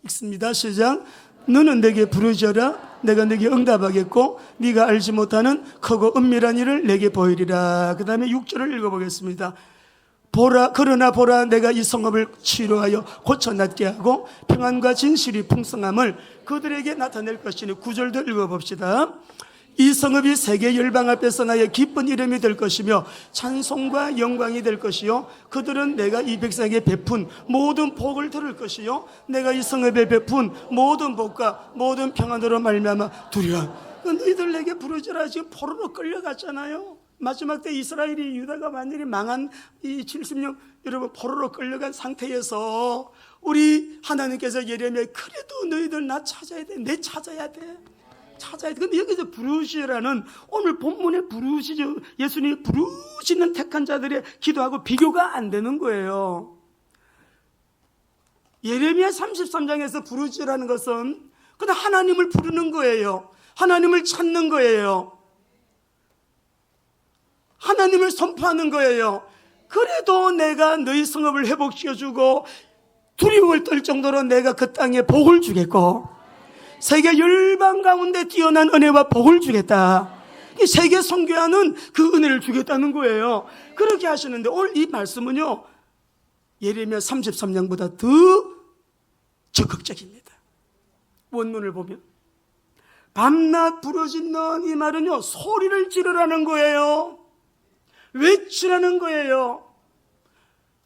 읽습니다. 시작. 너는 내게 부르짖어라. 내가 내게 응답하겠고 네가 알지 못하는 크고 은밀한 일을 내게 보이리라. 그 다음에 6절을 읽어보겠습니다. 그러나 보라, 내가 이 성읍을 치료하여 고쳐 낫게 하고 평안과 진실이 풍성함을 그들에게 나타낼 것이니 9절도 읽어봅시다. 이 성읍이 세계 열방 앞에서 나의 기쁜 이름이 될 것이며 찬송과 영광이 될 것이요 그들은 내가 이 백성에게 베푼 모든 복을 들을 것이요 내가 이 성읍에 베푼 모든 복과 모든 평안으로 말미암아 두리라. 너희들 내게 부르짖으라. 지금 포로로 끌려갔잖아요. 마지막 때 이스라엘이 유다가 완전히 망한 이 70년 여러분 포로로 끌려간 상태에서 우리 하나님께서 예레미야에 그래도 너희들 나 찾아야 돼. 내 찾아야 돼. 찾아야 돼. 근데 여기서 부르시라는 오늘 본문에 부르시죠. 예수님이 부르시는 택한 자들의 기도하고 비교가 안 되는 거예요. 예레미야 33장에서 부르시라는 것은 그냥 하나님을 부르는 거예요. 하나님을 찾는 거예요. 하나님을 선포하는 거예요. 그래도 내가 너희 성읍을 회복시켜주고 두려움을 떨 정도로 내가 그 땅에 복을 주겠고 세계 열방 가운데 뛰어난 은혜와 복을 주겠다. 이 세계 선교하는 그 은혜를 주겠다는 거예요. 그렇게 하시는데 오늘 이 말씀은요 예레미야 33장보다 더 적극적입니다. 원문을 보면 밤낮 부르짖는 이 말은요 소리를 지르라는 거예요. 외치라는 거예요.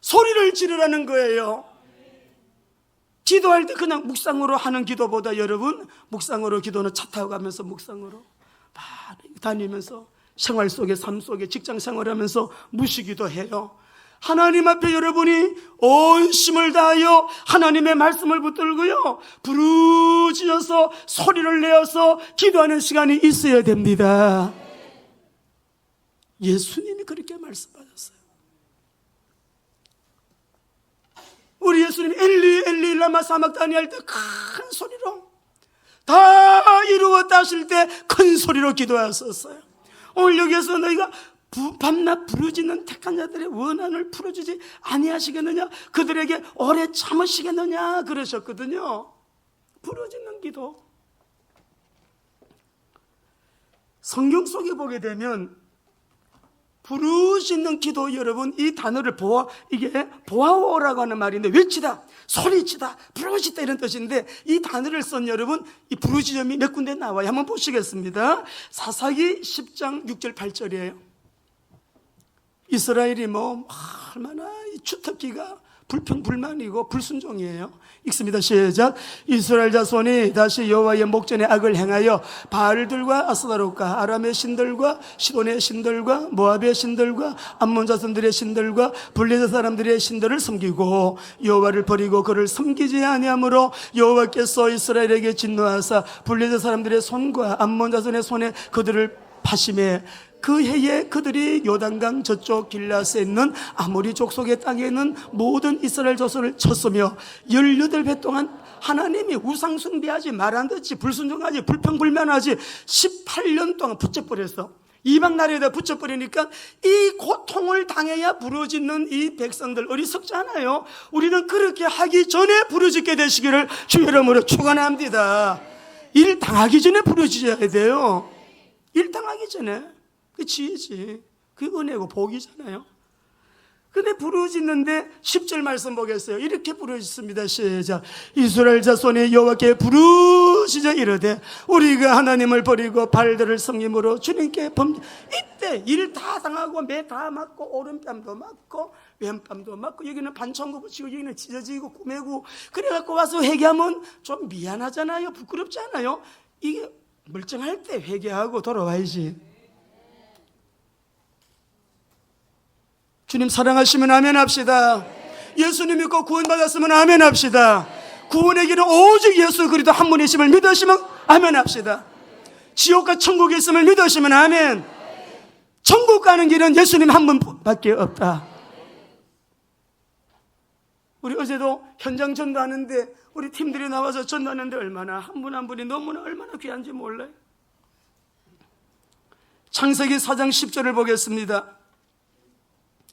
소리를 지르라는 거예요. 기도할 때 그냥 묵상으로 하는 기도보다 여러분 묵상으로 기도는 차 타고 가면서 묵상으로 다니면서 생활 속에 삶 속에 직장 생활하면서 무시기도 해요. 하나님 앞에 여러분이 온 힘을 다하여 하나님의 말씀을 붙들고요 부르짖어서 소리를 내어서 기도하는 시간이 있어야 됩니다. 예수님이 그렇게 말씀하셨어요. 우리 예수님이 엘리 엘리 라마 사막다니 할 때 큰 소리로 다 이루었다 하실 때 큰 소리로 기도하셨어요. 오늘 여기에서 너희가 밤낮 부르짖는 택한 자들의 원한을 풀어주지 아니하시겠느냐, 그들에게 오래 참으시겠느냐 그러셨거든요. 부르짖는 기도. 성경 속에 보게 되면 부르짖는 기도, 여러분 이 단어를 이게 보아오라고 하는 말인데 외치다, 소리치다, 부르짖다 이런 뜻인데 이 단어를 쓴 여러분 이 부르짖음이 몇 군데 나와요. 한번 보시겠습니다. 사사기 10장 6절 8절이에요. 이스라엘이 얼마나 주특기가 불평불만이고 불순종이에요. 읽습니다. 시작. 이스라엘 자손이 다시 여호와의 목전에 악을 행하여 바알들과 아스타롯과 아람의 신들과 시돈의 신들과 모압의 신들과 암몬 자손들의 신들과 블레셋 사람들의 신들을 섬기고 여호와를 버리고 그를 섬기지 아니하므로 여호와께서 이스라엘에게 진노하사 블레셋 사람들의 손과 암몬 자손의 손에 그들을 파심해 그 해에 그들이 요단강 저쪽 길라스에 있는 아모리 족속의 땅에 있는 모든 이스라엘 자손을 쳤으며 18배 동안 하나님이 우상 숭배하지, 말 안 듣지, 불순종하지, 불평불만하지 18년 동안 붙여버렸어. 이방 나라에다 붙여버리니까 이 고통을 당해야 부르짖는 이 백성들 어리석지 않아요? 우리는 그렇게 하기 전에 부르짖게 되시기를 주의 이름으로 축원합니다. 일 당하기 전에 부르짖어야 돼요. 일 당하기 전에. 그 지혜지, 그 은혜고 복이잖아요. 근데 부르짖는데 10절 말씀 보겠어요. 이렇게 부르짖습니다. 시작. 이스라엘 자손이 여호와께 부르짖어 이르되 우리가 하나님을 버리고 발들을 성임으로 주님께 이때 일 다 당하고 매 다 맞고 오른뺨도 맞고 왼뺨도 맞고 여기는 반창고 붙이고 여기는 찢어지고 구매고 그래갖고 와서 회개하면 좀 미안하잖아요. 부끄럽지 않아요? 이게 멀쩡할 때 회개하고 돌아와야지. 주님 사랑하시면 아멘 합시다. 예수님 믿고 구원받았으면 아멘 합시다. 구원의 길은 오직 예수 그리스도 한 분이심을 믿으시면 아멘 합시다. 지옥과 천국에 있음을 믿으시면 아멘. 천국 가는 길은 예수님 한 분밖에 없다. 우리 어제도 현장 전도하는데 우리 팀들이 나와서 전도하는데 얼마나 한 분 한 분이 너무나 얼마나 귀한지 몰라요. 창세기 4장 10절을 보겠습니다.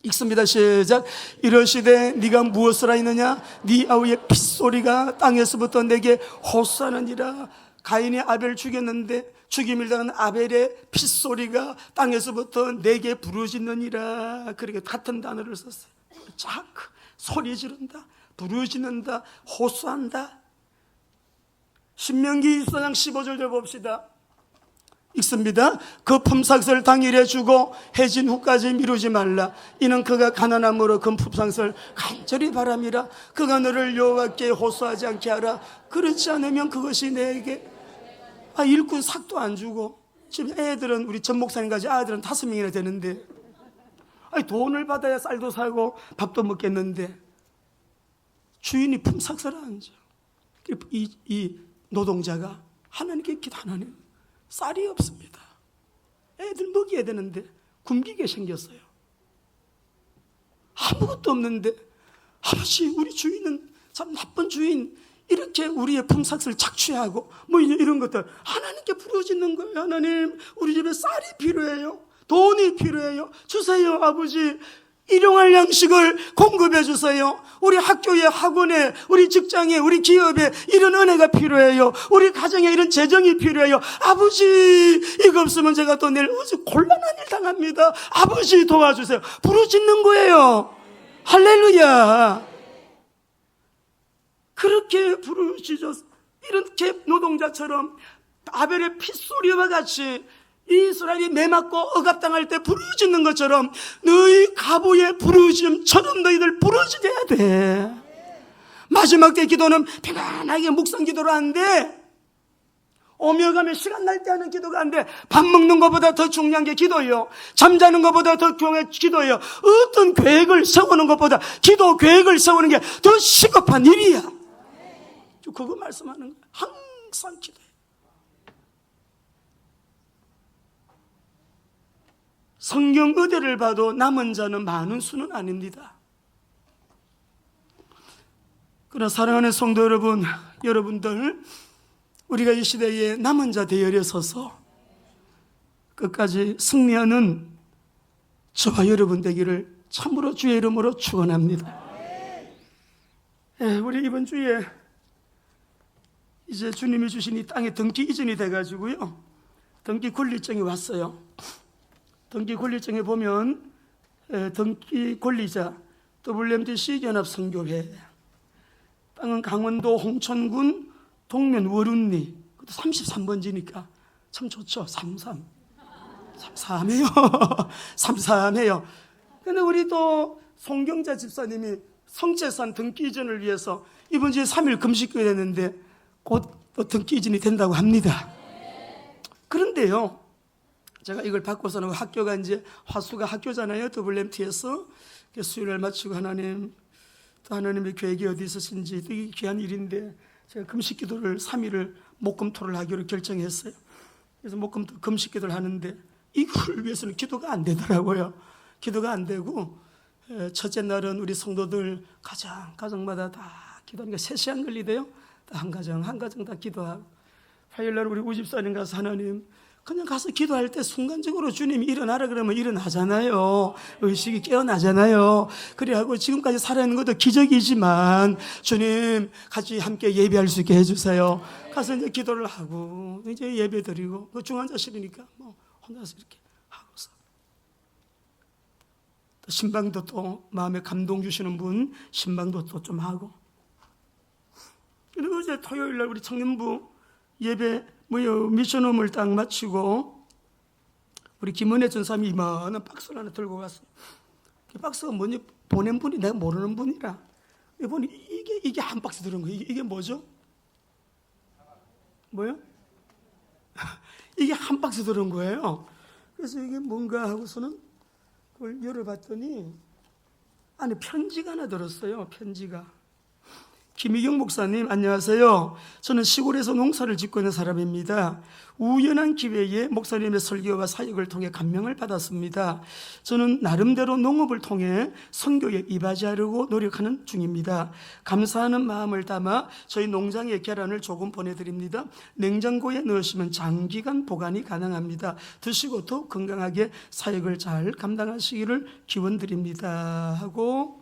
읽습니다. 시작. 이러시되 네가 무엇을 하였느냐? 네 아우의 핏소리가 땅에서부터 내게 호소하느니라. 가인이 아벨을 죽였는데 죽임을 당한 아벨의 핏소리가 땅에서부터 내게 부르짖느니라. 그렇게 같은 단어를 썼어요. 소리 지른다, 부르짖는다, 호소한다. 신명기 24장 15절 봅시다. 읽습니다. 그 품삯을 당일에 주고 해진 후까지 미루지 말라. 이는 그가 가난함으로 그 품삯을 간절히 바람이라. 그가 너를 여호와께 호소하지 않게 하라. 그렇지 않으면 그것이 내게 일꾼 삭도 안 주고, 지금 애들은 우리 전 목사님까지 아들은 5명이나 되는데 돈을 받아야 쌀도 사고 밥도 먹겠는데 주인이 품삯을 안 줘. 이 노동자가 하나님께 기도, 하나님 쌀이 없습니다. 애들 먹여야 되는데 굶기게 생겼어요. 아무것도 없는데 아버지, 우리 주인은 참 나쁜 주인, 이렇게 우리의 품삯을 착취하고 뭐 이런 것들 하나님께 부르짖는 거예요. 하나님, 우리 집에 쌀이 필요해요, 돈이 필요해요, 주세요. 아버지, 일용할 양식을 공급해 주세요. 우리 학교에, 학원에, 우리 직장에, 우리 기업에 이런 은혜가 필요해요. 우리 가정에 이런 재정이 필요해요. 아버지, 이거 없으면 제가 또 내일 곤란한 일 당합니다. 아버지 도와주세요. 부르짖는 거예요. 할렐루야. 그렇게 부르짖어서 이렇게 노동자처럼 아벨의 핏소리와 같이 이스라엘이 매맞고 억압당할 때 부르짖는 것처럼 너희 가부의 부르짖음처럼 너희들 부르짖어야 돼. 마지막 때 기도는 편안하게 묵상 기도를 하는데, 오며 가며 시간 날 때 하는 기도가 안 돼. 밥 먹는 것보다 더 중요한 게 기도예요. 잠자는 것보다 더 중요한 게 기도예요. 어떤 계획을 세우는 것보다 기도 계획을 세우는 게 더 시급한 일이야. 그거 말씀하는 거야. 항상 기도해. 성경 의대를 봐도 남은 자는 많은 수는 아닙니다. 그러나 사랑하는 성도 여러분, 여러분들, 우리가 이 시대에 남은 자 대열에 서서 끝까지 승리하는 저와 여러분 되기를 참으로 주의 이름으로 축원합니다. 우리 이번 주에 이제 주님이 주신 이 땅에 등기 이전이 돼가지고요, 등기 권리증이 왔어요. 등기 권리증에 보면 등기 권리자 WMTC 연합선교회, 땅은 강원도 홍천군 동면 월운리, 33번지니까 참 좋죠. 33해요. 33해요. 근데 우리 또 송경자 집사님이 성채산 등기 이전을 위해서 이번 주에 3일 금식교회 됐는데 곧 등기 이전이 된다고 합니다. 그런데요, 제가 이걸 받고서는 학교가 이제 화수가 학교잖아요. WMT에서 수요일을 마치고 하나님, 또 하나님의 계획이 어디 있으신지, 되게 귀한 일인데 제가 금식 기도를 3일을 목금토를 하기로 결정했어요. 그래서 금식 기도를 하는데 이걸 위해서는 기도가 안 되더라고요. 기도가 안 되고, 첫째 날은 우리 성도들 가정마다 다 기도하니까 3시간 걸리대요. 한 가정 다 기도하고, 화요일 날 우리 우집사님 가서 하나님, 그냥 가서 기도할 때 순간적으로 주님이 일어나라 그러면 일어나잖아요. 의식이 깨어나잖아요. 그래하고 지금까지 살아있는 것도 기적이지만 주님 같이 함께 예배할 수 있게 해주세요. 가서 이제 기도를 하고 이제 예배 드리고, 중환자실이니까 뭐 혼자서 이렇게 하고서, 또 신방도 또 마음에 감동 주시는 분 신방도 또 좀 하고, 그리고 이제 토요일 날 우리 청년부 예배 미션홈을 딱 마치고 우리 김은혜 전사님이 이만한 박스를 하나 들고 갔어. 그 박스가 뭔지 보낸 분이 내가 모르는 분이라 보니 이게 한 박스 들은 거예요. 이게 뭐죠? 뭐요? 이게 한 박스 들은 거예요. 그래서 이게 뭔가 하고서는 그걸 열어봤더니 안에 편지가 하나 들었어요. 편지가. 김희경 목사님, 안녕하세요. 저는 시골에서 농사를 짓고 있는 사람입니다. 우연한 기회에 목사님의 설교와 사역을 통해 감명을 받았습니다. 저는 나름대로 농업을 통해 선교에 이바지하려고 노력하는 중입니다. 감사하는 마음을 담아 저희 농장의 계란을 조금 보내드립니다. 냉장고에 넣으시면 장기간 보관이 가능합니다. 드시고 더 건강하게 사역을 잘 감당하시기를 기원드립니다 하고,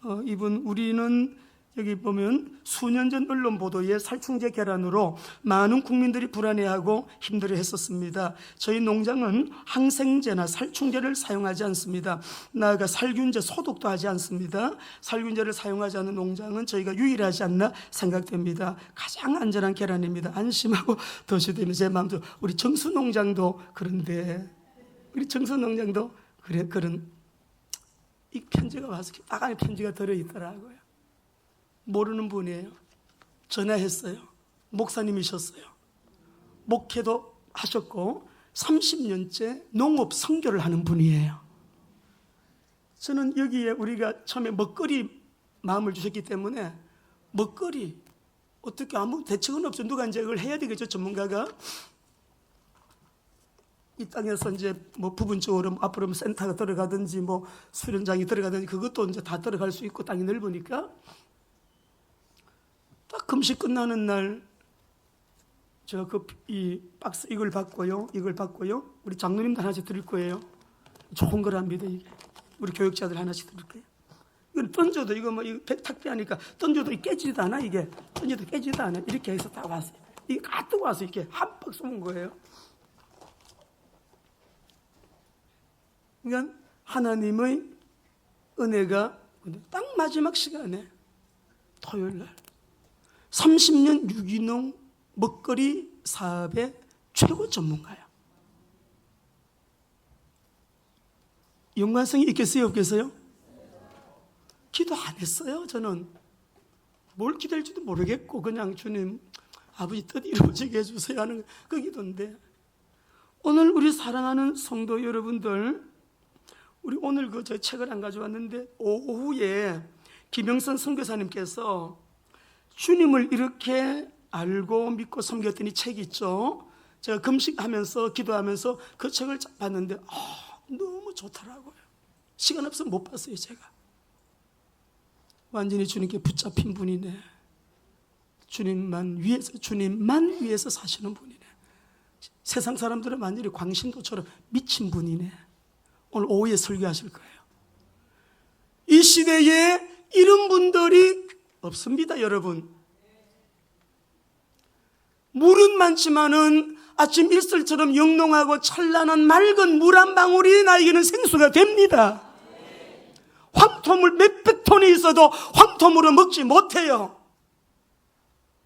우리는 여기 보면 수년 전 언론 보도에 살충제 계란으로 많은 국민들이 불안해하고 힘들어했었습니다. 저희 농장은 항생제나 살충제를 사용하지 않습니다. 나아가 살균제 소독도 하지 않습니다. 살균제를 사용하지 않는 농장은 저희가 유일하지 않나 생각됩니다. 가장 안전한 계란입니다. 안심하고 드셔도 됩니다. 제 마음도 우리 정수 농장도 그런데 우리 정수 농장도 그런 이 편지가 와서 딱 안에 편지가 들어있더라고요. 모르는 분이에요. 전화했어요. 목사님이셨어요. 목회도 하셨고 30년째 농업 선교를 하는 분이에요. 저는 여기에 우리가 처음에 먹거리 마음을 주셨기 때문에 먹거리 어떻게 아무 대책은 없죠. 누가 이제 이걸 해야 되겠죠. 전문가가 이 땅에서 이제 뭐 부분적으로 앞으로 센터가 들어가든지 뭐 수련장이 들어가든지 그것도 이제 다 들어갈 수 있고 땅이 넓으니까 딱 금식 끝나는 날 제가 이 박스 이걸 받고요. 우리 장로님도 하나씩 드릴 거예요. 좋은 거랍니다. 이게 우리 교육자들 하나씩 드릴 거예요. 이건 던져도 이거 뭐 탁피하니까 던져도 깨지지도 않아. 이게 던져도 깨지지도 않아. 이렇게 해서 딱 왔어요. 이게 가득 와서 이렇게 한 박스 온 거예요. 그러니까 하나님의 은혜가 딱 마지막 시간에 토요일 날 30년 유기농 먹거리 사업의 최고 전문가야. 연관성이 있겠어요, 없겠어요? 기도 안 했어요. 저는 뭘 기도할지도 모르겠고 그냥 주님 아버지 뜻 이루어지게 해주세요 하는 그 기도인데, 오늘 우리 사랑하는 성도 여러분들, 우리 오늘 저 책을 안 가져왔는데 오후에 김영선 선교사님께서 주님을 이렇게 알고 믿고 섬겼더니 책이 있죠. 제가 금식하면서 기도하면서 그 책을 봤는데 너무 좋더라고요. 시간 없으면 못 봤어요. 제가 완전히 주님께 붙잡힌 분이네. 주님만 위해서 사시는 분이네. 세상 사람들은 완전히 광신도처럼 미친 분이네. 오늘 오후에 설교하실 거예요. 이 시대에 이런 분들이 없습니다, 여러분. 물은 많지만은 아침 일설처럼 영롱하고 찬란한 맑은 물 한 방울이 나에게는 생수가 됩니다. 황토물 몇백 톤이 있어도 황토물은 먹지 못해요.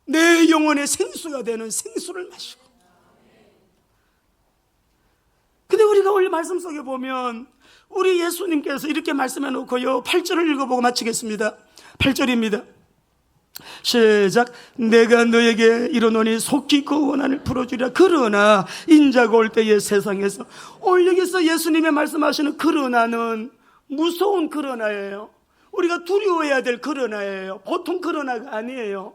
내 영혼의 생수가 되는 생수를 마시고. 근데 우리가 원래 말씀 속에 보면 우리 예수님께서 이렇게 말씀해 놓고요, 8절을 읽어보고 마치겠습니다. 8절입니다. 시작. 내가 너에게 이르노니 속히 그 원한을 풀어주리라. 그러나 인자가 올 때에 세상에서, 오늘 여기서 예수님의 말씀하시는 그러나는 무서운 그러나예요. 우리가 두려워해야 될 그러나예요. 보통 그러나가 아니에요.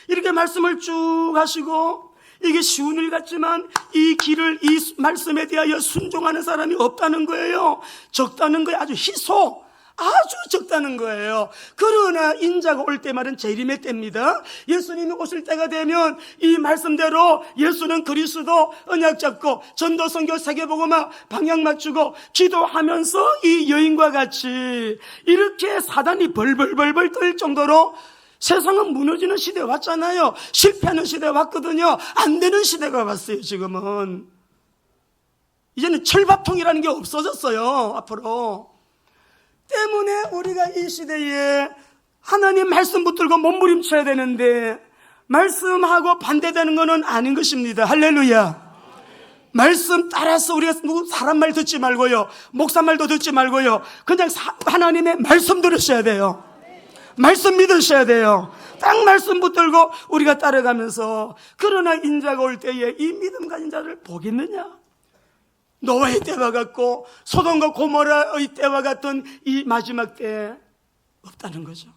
이렇게 말씀을 쭉 하시고 이게 쉬운 일 같지만 이 길을, 이 말씀에 대하여 순종하는 사람이 없다는 거예요. 적다는 거예요. 아주 희소, 아주 적다는 거예요. 그러나 인자가 올 때 말은 재림의 때입니다. 예수님이 오실 때가 되면 이 말씀대로 예수는 그리스도, 언약 잡고 전도 선교 세계복음화 방향 맞추고 기도하면서 이 여인과 같이 이렇게 사단이 벌벌벌벌 떨 정도로 세상은 무너지는 시대가 왔잖아요. 실패하는 시대가 왔거든요. 안 되는 시대가 왔어요. 지금은 이제는 철밥통이라는 게 없어졌어요. 앞으로. 때문에 우리가 이 시대에 하나님 말씀 붙들고 몸부림쳐야 되는데 말씀하고 반대되는 것은 아닌 것입니다. 할렐루야. 말씀 따라서 우리가 누구 사람 말 듣지 말고요, 목사 말도 듣지 말고요, 그냥 하나님의 말씀 들으셔야 돼요. 말씀 믿으셔야 돼요. 딱 말씀 붙들고 우리가 따라가면서, 그러나 인자가 올 때에 이 믿음 가진 자를 보겠느냐? 노아의 때와 같고 소돔과 고모라의 때와 같은 이 마지막 때 없다는 거죠.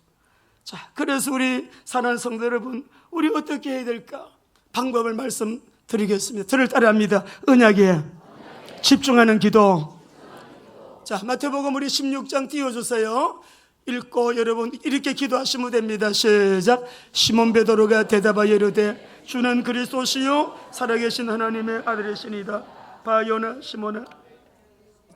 자, 그래서 우리 사랑하는 성도 여러분, 우리 어떻게 해야 될까? 방법을 말씀드리겠습니다. 저를 따라합니다. 언약에 집중하는 기도. 자, 마태복음 우리 16장 띄워주세요. 읽고 여러분 이렇게 기도하시면 됩니다. 시작. 시몬 베드로가 대답하여 이르되 주는 그리스도시요 살아계신 하나님의 아들이시니이다. 바요나 시몬아.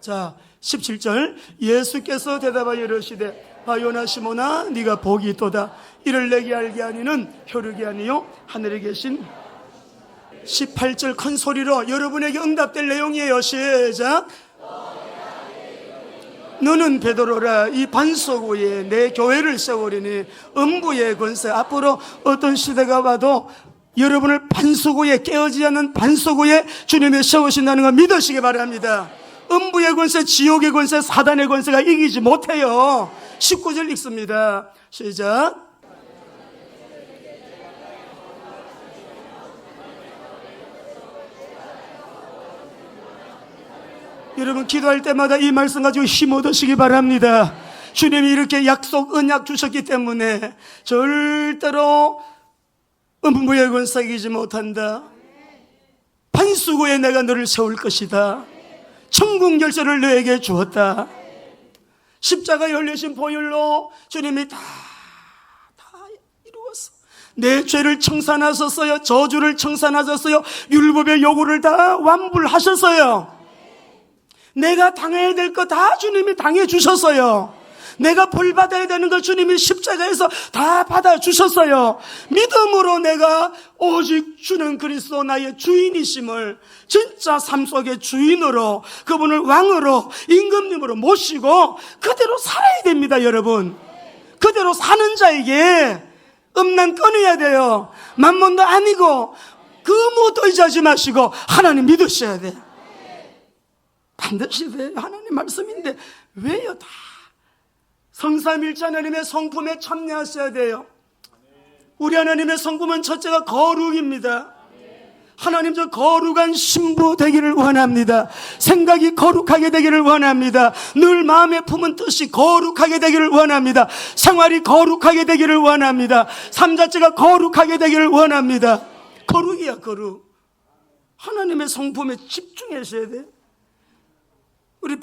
자, 17절. 예수께서 대답하여 이르시되 바요나 시모나 네가 복이 있도다. 이를 내게 알게 하니는 혈육이 아니요 하늘에 계신. 18절 큰 소리로 여러분에게 응답될 내용이에요. 시작. 너는 베드로라. 이 반석 위에 내 교회를 세우리니 음부의 권세. 앞으로 어떤 시대가 와도 여러분을 반석 위에, 깨어지지 않는 반석 위에 주님이 세우신다는 걸 믿으시기 바랍니다. 음부의 권세, 지옥의 권세, 사단의 권세가 이기지 못해요. 19절 읽습니다. 시작. 여러분 기도할 때마다 이 말씀 가지고 힘 얻으시기 바랍니다. 주님이 이렇게 약속, 언약 주셨기 때문에 절대로 음부의 권세 이기지 못한다. 반석 위에 내가 너를 세울 것이다. 천국 열쇠를 너에게 주었다. 십자가 열리신 보혈로 주님이 다 이루었어. 내 죄를 청산하셨어요. 저주를 청산하셨어요. 율법의 요구를 다 완불하셨어요. 내가 당해야 될 거 다 주님이 당해 주셨어요. 내가 벌 받아야 되는 걸 주님이 십자가에서 다 받아 주셨어요. 믿음으로 내가 오직 주는 그리스도 나의 주인이심을 진짜 삶 속의 주인으로, 그분을 왕으로, 임금님으로 모시고 그대로 살아야 됩니다. 여러분, 그대로 사는 자에게 음란 끊어야 돼요. 만몬도 아니고 그 무엇도 의지하지 마시고 하나님 믿으셔야 돼요. 반드시 돼요. 하나님 말씀인데 왜요? 다 성삼일체 하나님의 성품에 참여하셔야 돼요. 우리 하나님의 성품은 첫째가 거룩입니다. 하나님, 저 거룩한 신부 되기를 원합니다. 생각이 거룩하게 되기를 원합니다. 늘 마음에 품은 뜻이 거룩하게 되기를 원합니다. 생활이 거룩하게 되기를 원합니다. 삶 자체가 거룩하게 되기를 원합니다. 거룩이야, 거룩. 하나님의 성품에 집중하셔야 돼요. 우리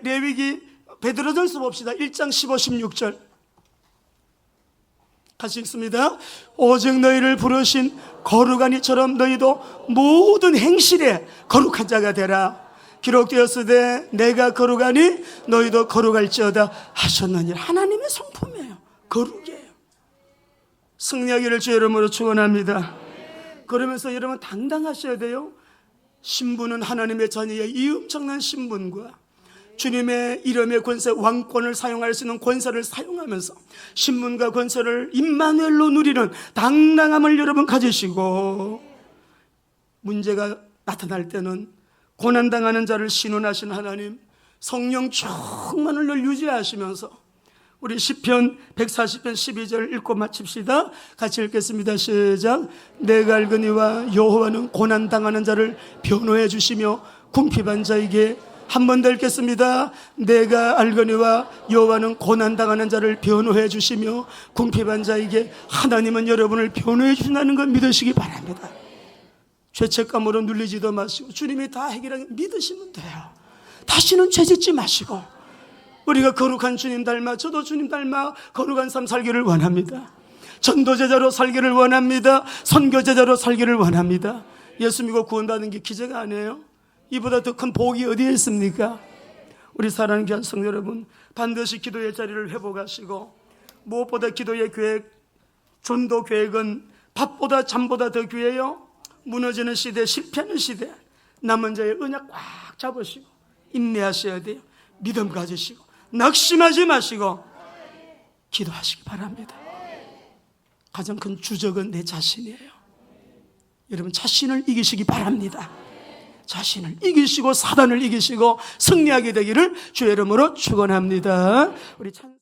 레위기 베드로전서 봅시다. 1장 15, 16절 같이 읽습니다. 오직 너희를 부르신 거룩한 이처럼 너희도 모든 행실에 거룩한 자가 되라. 기록되었으되 내가 거룩하니 너희도 거룩할지어다 하셨느니라. 하나님의 성품이에요. 거룩이에요. 승리하기를 주의 이름으로 축원합니다. 그러면서 여러분 당당하셔야 돼요. 신분은 하나님의 자녀의 이 엄청난 신분과 주님의 이름의 권세, 왕권을 사용할 수 있는 권세를 사용하면서 신분과 권세를 임마누엘로 누리는 당당함을 여러분 가지시고, 문제가 나타날 때는 고난당하는 자를 신원하신 하나님, 성령 충만을 늘 유지하시면서 우리 시편 140편 12절 읽고 마칩시다. 같이 읽겠습니다. 시작. 내가 알거니와 여호와는 고난당하는 자를 변호해 주시며 궁핍한 자에게, 한 번 더 읽겠습니다. 내가 알거니와 여호와는 고난당하는 자를 변호해 주시며 궁핍한 자에게, 하나님은 여러분을 변호해 주신다는 걸 믿으시기 바랍니다. 죄책감으로 눌리지도 마시고 주님이 다 해결하게 믿으시면 돼요. 다시는 죄짓지 마시고, 우리가 거룩한 주님 닮아, 저도 주님 닮아 거룩한 삶 살기를 원합니다. 전도제자로 살기를 원합니다. 선교제자로 살기를 원합니다. 예수 믿고 구원받는 게 기적 아니에요? 이보다 더 큰 복이 어디에 있습니까? 우리 사랑하는 귀한 성도 여러분, 반드시 기도의 자리를 회복하시고, 무엇보다 기도의 계획, 전도 계획은 밥보다 잠보다 더 귀해요. 무너지는 시대, 실패하는 시대, 남은 자의 언약 꽉 잡으시고 인내하셔야 돼요. 믿음 가지시고 낙심하지 마시고 기도하시기 바랍니다. 가장 큰 주적은 내 자신이에요. 여러분 자신을 이기시기 바랍니다. 자신을 이기시고 사단을 이기시고 승리하게 되기를 주의 이름으로 축원합니다. 우리 찬